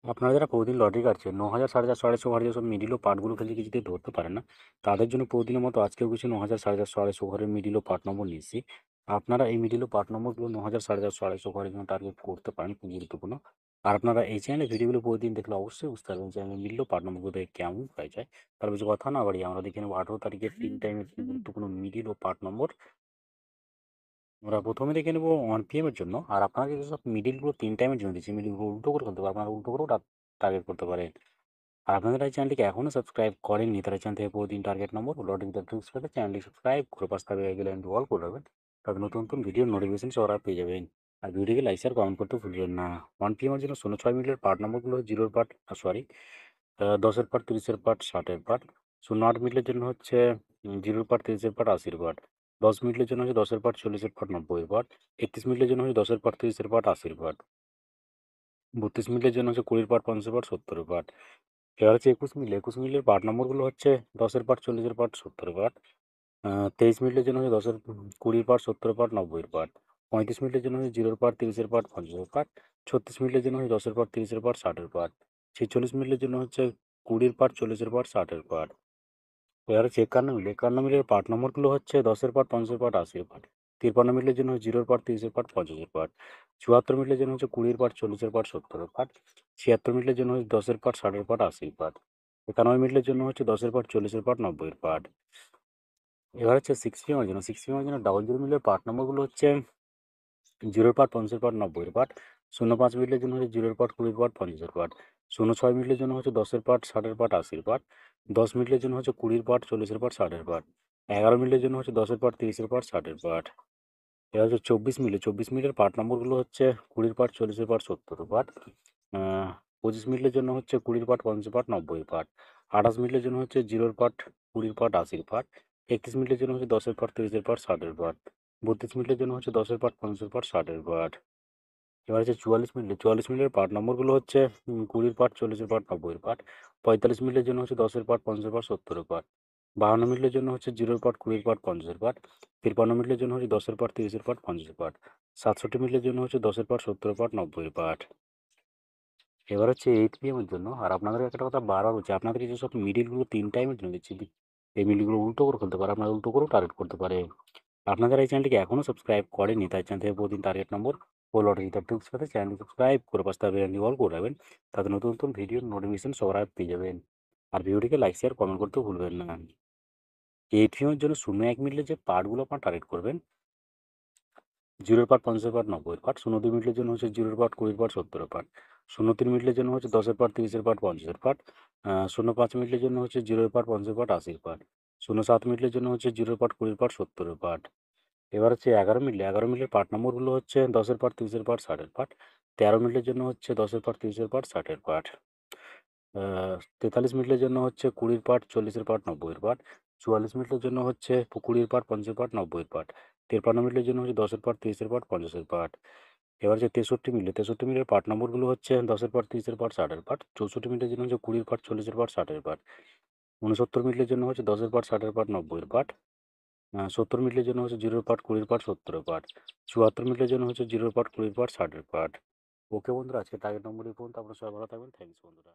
আপনারা যারা প্রতিদিন লটারি কাটছেন ৯,০০০, ৪,৫০০, ৪,৫০০ যেসব মিডল ও পার্টগুলো খেলছে কিছুতে ধরতে পারেন না, তাদের জন্য প্রতিদিনের মতো আজকেও কিছু ৯,০০০, ৪,৫০০, ৪,৫০০ ঘরের মিডল ও পার্ট নম্বর নিয়ে এসেছি। আপনারা এই মিডল ও পার্ট নম্বরগুলো ৯,০০০, ৪,৫০০, ৪,৫০০ ঘরের জন্য টার্গেট করতে পারেন, খুব গুরুত্বপূর্ণ। আর আপনারা এই চ্যানেলে ভিডিওগুলো প্রতিদিন দেখলে অবশ্যই বুঝতে পারবেন চ্যানেলের মিডল ও পার্ট নম্বরগুলো দেখে কেমন হয়ে যায়। তার বেশি কথা না বাড়িয়ে আমরা দেখে নেব 18 তারিখের 3 টাইমের গুরুত্বপূর্ণ মিডল ও পার্ট নম্বর। আমরা প্রথমে দেখে নেব 1 PM এর জন্য। আর আপনাকে যেসব মিডলগুলো 3 টাইমের জন্য দিচ্ছি, মিডলগুলো উল্টো করে ফেলতে পারেন, আপনারা উল্টো করেও টার্গেট করতে পারেন। আর আপনারা এই চ্যানেলটিকে এখনও সাবস্ক্রাইব করেননি, তারা চ্যানেল থেকে প্রতিদিন target number lottery the tricks পেতে চ্যানেলটি সাবস্ক্রাইব করে পাশে থাকা বেল আইকনটি অল করে রাখবেন। তবে নতুন নতুন ভিডিওর নোটিফিকেশন সবার আগে পেয়ে যাবেন। আর ভিডিওকে লাইক শেয়ার কমেন্ট করতে ভুলবেন না। 1 PM এর জন্য 06 মিনিটের পার্ট নম্বরগুলো হচ্ছে জিরোর পার্ট, সরি 10-এর পার্ট, 30-এর পার্ট, 60-এর পার্ট। 08 মিনিটের জন্য হচ্ছে জিরোর পার্ট, 30-এর পার্ট, 80-এর পার্ট। 10 মিনিটের জন্য হচ্ছে 10-এর পার্ট, 40-এর পার্ট, 90-এর পার্ট। 31 মিনিটের জন্য হচ্ছে 10-এর পার্ট, 30-এর পার্ট, 80-এর পার্ট। 32 মিনিটের জন্য হচ্ছে 20-এর পার্ট, 50-এর পার্ট, 70-এর পার্ট। এবার হচ্ছে 21 মিনিট, 21 মিনিটের পার্ট নম্বরগুলো হচ্ছে 10-এর পার্ট, 40-এর পার্ট, 70-এর পার্ট। 23 মিনিটের জন্য হচ্ছে 10-এর 20-এর পার্ট, 70-এর পার্ট, 90-এর পার্ট। 35 মিনিটের জন্য হচ্ছে 0-এর পার্ট, 30-এর পার্ট, 50-এর পার্ট। 36 মিনিটের জন্য হচ্ছে 10-এর পার্ট, 30-এর পার্ট, 60-এর পার্ট। 46 মিনিটের জন্য হচ্ছে 20-এর পার্ট, 40-এর পার্ট, 60-এর পার্ট। এবার হচ্ছে 51 মিনিট, 51 মিনিটের পার্ট নম্বরগুলো হচ্ছে 10-এর পার্ট, 50-এর পার্ট, 80-এর পার্ট। 53 মিনিটের জন্য 0-এর পার্ট, 30-এর পার্ট, 50-এর পার্ট। 74 মিনিটের জন্য হচ্ছে 20-এর পার্ট, 40-এর পার্ট, 70-এর পার্ট। 76 মিনিটের জন্য হচ্ছে 10-এর পার্ট, 60-এর পার্ট, 80-এর পার্ট। 91 মিনিটের জন্য হচ্ছে 10-এর পার্ট, 40-এর পার্ট, 90-এর পার্ট। এবার হচ্ছে 6 PM এর জন্য, 6 PM এর জন্য ডাবল জিরো মিলের পার্ট নম্বরগুলো হচ্ছে 0-এর পার্ট, 50-এর পার্ট, 90-এর পার্ট। 05 মিনিটের জন্য হচ্ছে 0-এর পার্ট, 20-এর পার্ট, 50-এর পার্ট। 06 মিনিটের জন্য হচ্ছে 10-এর পার্ট, 60-এর পার্ট, 80-এর পার্ট। 10 মিনিটের জন্য হচ্ছে 20-এর পার্ট, 40-এর পার্ট, 60-এর পার্ট। 11 মিনিটের জন্য হচ্ছে 10-এর পার্ট, 30-এর পার্ট, 60-এর পার্ট। এবার হচ্ছে 24 মিনিট, 24 মিনিটের পার্ট নম্বরগুলো হচ্ছে 20-এর পার্ট, 40-এর পার্ট, 70-এর পার্ট। 25 মিনিটের জন্য হচ্ছে 20-এর পার্ট, 50-এর পার্ট, 90-এর পার্ট। 28 মিনিটের জন্য হচ্ছে 0-এর পার্ট, 20-এর পার্ট, 80-এর পার্ট। 31 মিনিটের জন্য হচ্ছে 10-এর পার্ট, 30-এর পার্ট, 60-এর পার্ট। 32 মিনিটের জন্য হচ্ছে 10-এর পার্ট, 50-এর পার্ট, 60-এর পার্ট। এবার হচ্ছে 44 মিনিট, 44 মিনিটের পার্ট নম্বরগুলো হচ্ছে 20-এর পার্ট, 40-এর পার্ট, 90-এর পার্ট। 45 মিনিটের জন্য হচ্ছে 10-এর পার্ট, 50-এর পার্ট, 70-এর পার্ট। 52 মিনিটের জন্য হচ্ছে 0-এর পার্ট, 20-এর পার্ট, 50-এর পার্ট। 53 মিনিটের জন্য হচ্ছে 10-এর পার্ট, 30-এর পার্ট, 50-এর পার্ট। 67 মিনিটের জন্য হচ্ছে 10-এর পার্ট, 70-এর পার্ট, 90-এর পার্ট। এবার হচ্ছে 8 PM এর জন্য। আর আপনাদের একটা কথা বারবার বলছি, আপনাদের এই যেসব মিডিলগুলো 3 টাইমের জন্য দিচ্ছি, এই মিডিলগুলো উল্টো করে ফেলতে পারে, আপনারা উল্টো করেও টার্গেট করতে পারে। আপনারা এই চ্যানেলটিকে এখনও সাবস্ক্রাইব করেননি, তাই চ্যানেল থেকে প্রতিদিন টার্গেট নম্বর ও লটারি দ্য ট্রিক্স পেতে চ্যানেলটি সাবস্ক্রাইব করে পাশে থাকা বেল আইকনটি অল করে রাখবেন। তাতে নতুন নতুন ভিডিওর নোটিফিকেশন সবার আগে পেয়ে যাবেন। আর ভিডিওটিকে লাইক শেয়ার কমেন্ট করতেও ভুলবেন না। 8 PM এর জন্য 0-1 মিনিটের যে পার্টগুলো আপনারা টার্গেট করবেন, 0-এর পার্ট, 50-এর পার্ট, 90-এর পার্ট। 02 মিনিটের জন্য হচ্ছে 0-এর পার্ট, 20-এর পার্ট, 70-এর পার্ট। 03 মিনিটের জন্য হচ্ছে 10-এর পার্ট, 30-এর পার্ট, 50-এর পার্ট। 05 মিনিটের জন্য হচ্ছে 0-এর পার্ট, 50-এর পার্ট, 80-এর পার্ট। 07 মিনিটের জন্য হচ্ছে 0-এর পার্ট, 20-এর পার্ট, 70-এর পার্ট। এবার হচ্ছে 11 মিনিট, 11 মিনিটের পার্ট নম্বরগুলো হচ্ছে 10-এর পার্ট, 30-এর পার্ট, 60-এর পার্ট। 13 মিনিটের জন্য হচ্ছে 10-এর পার্ট, 30-এর পার্ট, 60-এর পার্ট। 43 মিনিটের জন্য হচ্ছে 20-এর পার্ট, 40-এর পার্ট, 90-এর পার্ট। 44 মিনিটের জন্য হচ্ছে 20-এর পার্ট, 50-এর পার্ট, 90-এর পার্ট। 53 মিনিটের জন্য হচ্ছে 10-এর পার্ট, 30-এর পার্ট, 50-এর পার্ট। এবার হচ্ছে 63 মিনিট, 63 মিনিটের পার্ট নম্বরগুলো হচ্ছে 10-এর পার্ট, 30-এর পার্ট, 60-এর পার্ট। 64 মিনিটের জন্য হচ্ছে 20-এর পার্ট, 40-এর পার্ট, 60-এর পার্ট। 69 মিনিটের জন্য হচ্ছে 10-এর পার্ট, 60-এর পার্ট, 90-এর পার্ট। 70 মিনিটের জন্য হচ্ছে 0-এর পার্ট, 20-এর পার্ট, 70-এর পার্ট। 74 মিনিটের জন্য হচ্ছে 0-এর পার্ট, 20-এর পার্ট, 60-এর পার্ট। ওকে বন্ধুরা, আজকে টার্গেট নম্বর এই পর্যন্ত। আপনারা সবাই ভালো থাকবেন। থ্যাংকস বন্ধুরা।